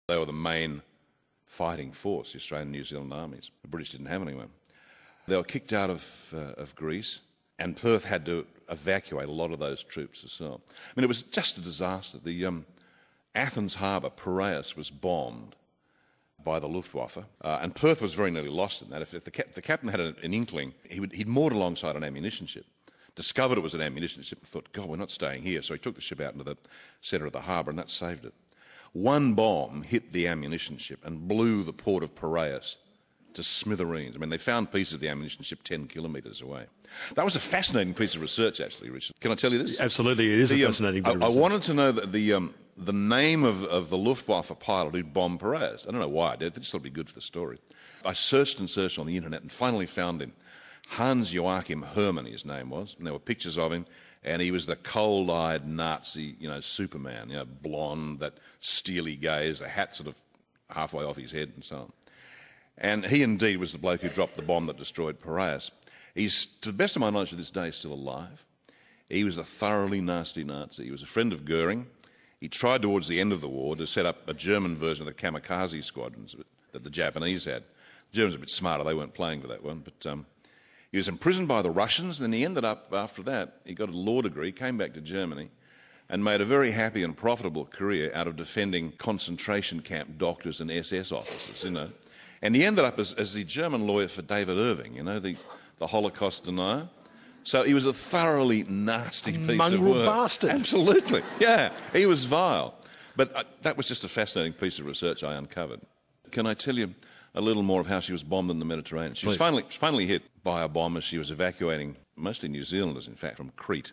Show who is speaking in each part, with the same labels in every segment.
Speaker 1: They were the main fighting force, the Australian and New Zealand armies. The British didn't have anyone. They were kicked out of Greece, and Perth had to evacuate a lot of those troops as well. I mean, it was just a disaster. The Athens harbour, Piraeus, was bombed by the Luftwaffe, and Perth was very nearly lost in that. If the captain had an inkling, he'd moored alongside an ammunition ship, discovered it was an ammunition ship, and thought, God, we're not staying here. So he took the ship out into the centre of the harbour, and that saved it. One bomb hit the ammunition ship and blew the port of Piraeus to smithereens. I mean, they found pieces of the ammunition ship 10 kilometres away. That was a fascinating piece of research, actually, Richard. Can I tell you this?
Speaker 2: Absolutely, it is a fascinating bit of research.
Speaker 1: I wanted to know that the name of the Luftwaffe pilot who'd bombed Piraeus. I don't know why I did. I just thought it'd be good for the story. I searched and searched on the internet and finally found him. Hans Joachim Hermann, his name was, and there were pictures of him, and he was the cold-eyed Nazi, Superman, blonde, that steely gaze, a hat sort of halfway off his head and so on. And he indeed was the bloke who dropped the bomb that destroyed Piraeus. He's, to the best of my knowledge, to this day, still alive. He was a thoroughly nasty Nazi. He was a friend of Goering. He tried towards the end of the war to set up a German version of the kamikaze squadrons that the Japanese had. The Germans were a bit smarter. They weren't playing for that one, but he was imprisoned by the Russians, and then he ended up, after that, he got a law degree, came back to Germany, and made a very happy and profitable career out of defending concentration camp doctors and SS officers, And he ended up as the German lawyer for David Irving, the Holocaust denier. So he was a thoroughly nasty piece of work.
Speaker 2: Mongrel bastard.
Speaker 1: Absolutely, yeah. He was vile. But that was just a fascinating piece of research I uncovered. Can I tell you a little more of how she was bombed in the Mediterranean? She was finally hit by a bomb as she was evacuating, mostly New Zealanders, in fact, from Crete.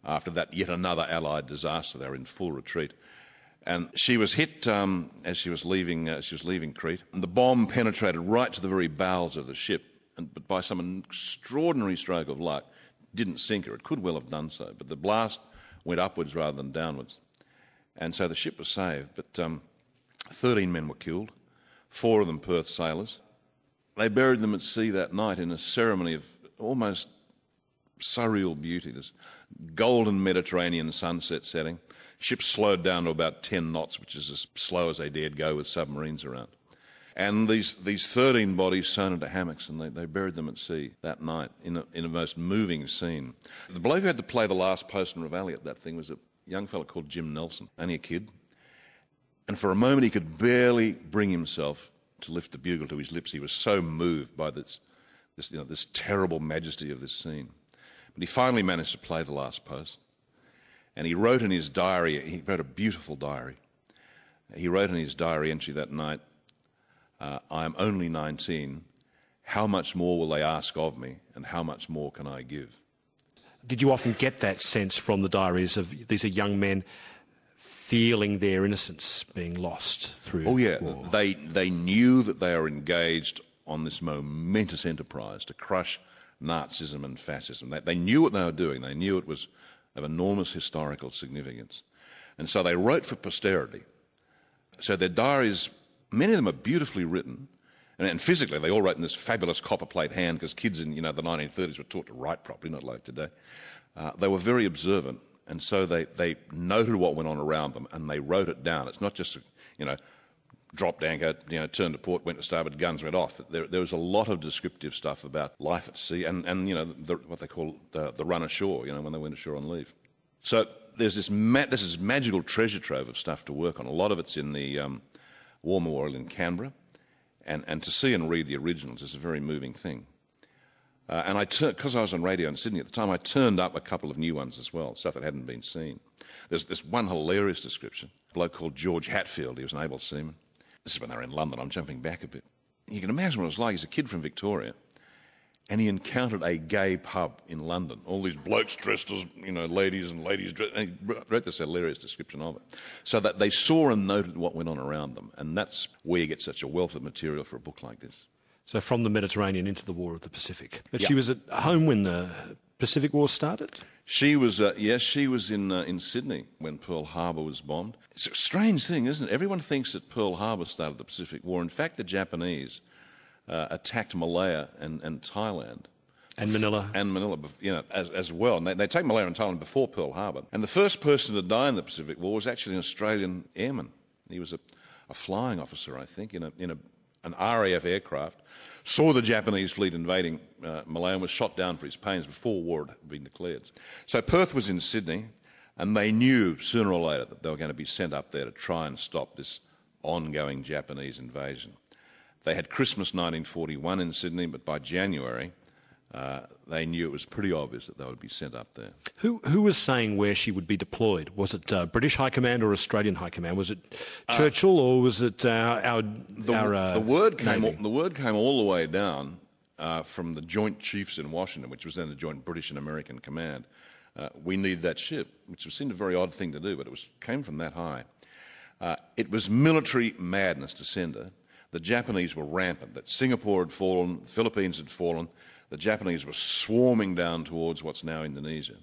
Speaker 1: After that, yet another Allied disaster. They were in full retreat. And she was hit as she was leaving Crete. And the bomb penetrated right to the very bowels of the ship, but by some extraordinary stroke of luck, didn't sink her. It could well have done so, but the blast went upwards rather than downwards. And so the ship was saved, but 13 men were killed, 4 of them Perth sailors. They buried them at sea that night in a ceremony of almost surreal beauty, this golden Mediterranean sunset setting. Ship slowed down to about 10 knots, which is as slow as they dared go with submarines around. And these 13 bodies sewn into hammocks, and they buried them at sea that night in a most moving scene. The bloke who had to play the last post and reveille at that thing was a young fellow called Jim Nelson, only a kid. And for a moment he could barely bring himself to lift the bugle to his lips. He was so moved by this terrible majesty of this scene. But he finally managed to play the last post. And he wrote in his diary, he wrote a beautiful diary. He wrote in his diary entry that night, I am only 19. How much more will they ask of me, and how much more can I give?
Speaker 2: Did you often get that sense from the diaries of these are young men feeling their innocence being lost through war?
Speaker 1: They knew that they were engaged on this momentous enterprise to crush Nazism and fascism. They knew what they were doing. They knew it was of enormous historical significance. And so they wrote for posterity. So their diaries, many of them are beautifully written, and physically they all wrote in this fabulous copperplate hand, because kids in the 1930s were taught to write properly, not like today. They were very observant, and so they noted what went on around them, and they wrote it down. It's not just, dropped anchor, turned to port, went to starboard, guns went off. There was a lot of descriptive stuff about life at sea and what they call the run ashore, when they went ashore on leave. So there's this magical treasure trove of stuff to work on. A lot of it's in the War Memorial in Canberra, and to see and read the originals is a very moving thing. And because I was on radio in Sydney at the time, I turned up a couple of new ones as well, stuff that hadn't been seen. There's this one hilarious description, a bloke called George Hatfield. He was an able seaman. This is when they were in London. I'm jumping back a bit. You can imagine what it was like. He's a kid from Victoria, and he encountered a gay pub in London. All these blokes dressed as, ladies and ladies dressed. And he wrote this hilarious description of it. So that they saw and noted what went on around them. And that's where you get such a wealth of material for a book like this.
Speaker 2: So from the Mediterranean into the War of the Pacific. But she was at home when the Pacific War started?
Speaker 1: She was, she was in Sydney when Pearl Harbor was bombed. It's a strange thing, isn't it? Everyone thinks that Pearl Harbor started the Pacific War. In fact, the Japanese attacked Malaya and Thailand.
Speaker 2: And Manila.
Speaker 1: And Manila, as well. And they attacked Malaya and Thailand before Pearl Harbor. And the first person to die in the Pacific War was actually an Australian airman. He was a flying officer, I think, in an RAF aircraft, saw the Japanese fleet invading Malaya and was shot down for his pains before war had been declared. So Perth was in Sydney, and they knew sooner or later that they were going to be sent up there to try and stop this ongoing Japanese invasion. They had Christmas 1941 in Sydney, but by January they knew it was pretty obvious that they would be sent up there.
Speaker 2: Who was saying where she would be deployed? Was it British High Command or Australian High Command? Was it Churchill or was it
Speaker 1: the word came? The word came all the way down from the Joint Chiefs in Washington, which was then the Joint British and American Command. We need that ship, which seemed a very odd thing to do, but it came from that high. It was military madness to send her. The Japanese were rampant. That Singapore had fallen, the Philippines had fallen. The Japanese were swarming down towards what's now Indonesia.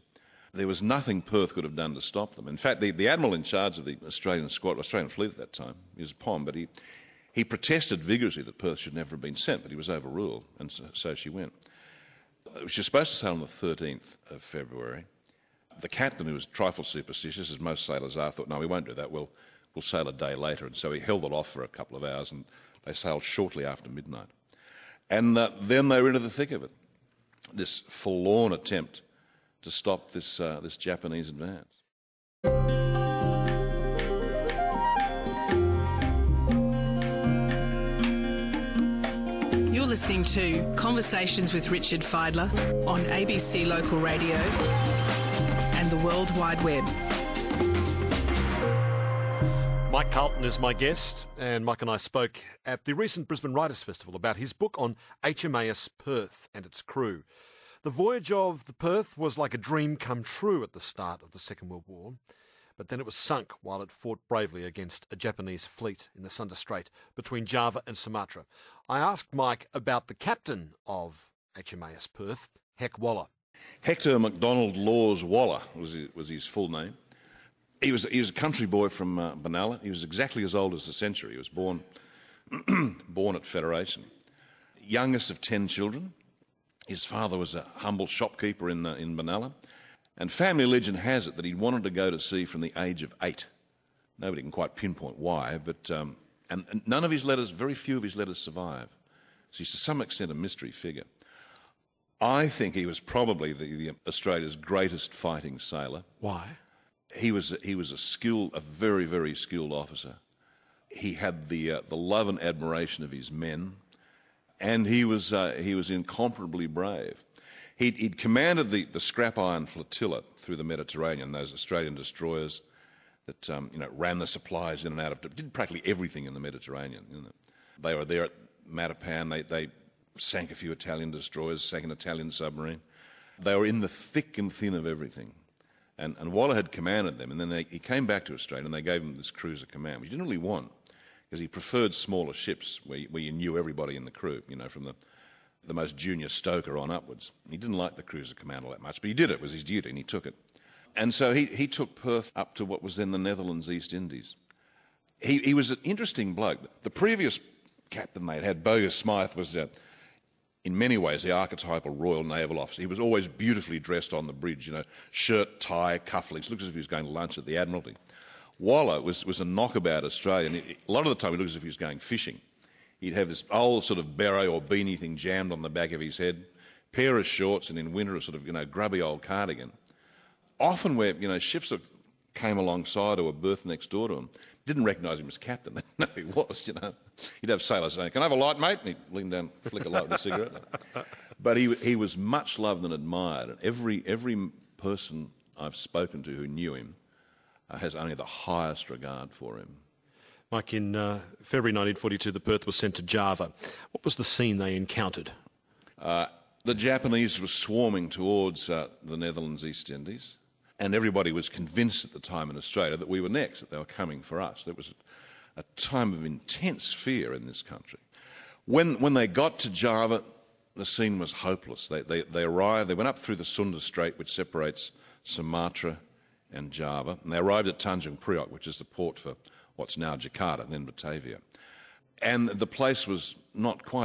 Speaker 1: There was nothing Perth could have done to stop them. In fact, the admiral in charge of the Australian fleet at that time, he was a POM, but he protested vigorously that Perth should never have been sent, but he was overruled, and so she went. She was supposed to sail on the 13th of February. The captain, who was a trifle superstitious, as most sailors are, thought, no, we won't do that, we'll sail a day later. And so he held it off for a couple of hours, and they sailed shortly after midnight. And then they were into the thick of it, this forlorn attempt to stop this Japanese advance.
Speaker 3: You're listening to Conversations with Richard Fidler on ABC Local Radio and the World Wide Web.
Speaker 2: Mike Carlton is my guest, and Mike and I spoke at the recent Brisbane Writers' Festival about his book on HMAS Perth and its crew. The voyage of the Perth was like a dream come true at the start of the Second World War, but then it was sunk while it fought bravely against a Japanese fleet in the Sunda Strait between Java and Sumatra. I asked Mike about the captain of HMAS Perth, Heck Waller.
Speaker 1: Hector MacDonald Laws Waller was his full name. He was a country boy from Benalla. He was exactly as old as the century. He was born at Federation. Youngest of 10 children. His father was a humble shopkeeper in Benalla. And family legend has it that he wanted to go to sea from the age of 8. Nobody can quite pinpoint why, but and none of his letters, very few of his letters survive. So he's to some extent a mystery figure. I think he was probably the Australia's greatest fighting sailor.
Speaker 2: Why?
Speaker 1: He was a very, very skilled officer. He had the love and admiration of his men, and he was incomparably brave. He'd commanded the scrap iron flotilla through the Mediterranean, those Australian destroyers that ran the supplies in and out of, did practically everything in the Mediterranean. They were there at Matapan. They sank a few Italian destroyers, sank an Italian submarine. They were in the thick and thin of everything. And Waller had commanded them, and then he came back to Australia and they gave him this cruiser command, which he didn't really want, because he preferred smaller ships where you knew everybody in the crew, from the most junior stoker on upwards. He didn't like the cruiser command all that much, but he did it. It was his duty, and he took it. And so he took Perth up to what was then the Netherlands East Indies. He was an interesting bloke. The previous captain they had, Bogus Smythe, was in many ways the archetypal Royal Naval officer. He was always beautifully dressed on the bridge, shirt, tie, cufflinks. Looked as if he was going to lunch at the Admiralty. Waller was a knockabout Australian. A lot of the time he looked as if he was going fishing. He'd have this old sort of beret or beanie thing jammed on the back of his head, pair of shorts, and in winter a sort of, grubby old cardigan. Often where, ships that came alongside or were berthed next door to him, didn't recognise him as captain. No, he was, He'd have sailors saying, "Can I have a light, mate?" And he'd lean down, flick a light with a cigarette. But he was much loved and admired. And every person I've spoken to who knew him has only the highest regard for him.
Speaker 2: Mike, in February 1942, the Perth was sent to Java. What was the scene they encountered?
Speaker 1: The Japanese were swarming towards the Netherlands East Indies, and everybody was convinced at the time in Australia that we were next, that they were coming for us. There was a time of intense fear in this country. When they got to Java, the scene was hopeless. They arrived, they went up through the Sunda Strait, which separates Sumatra and Java, and they arrived at Tanjung Priok, which is the port for what's now Jakarta, then Batavia. And the place was not quite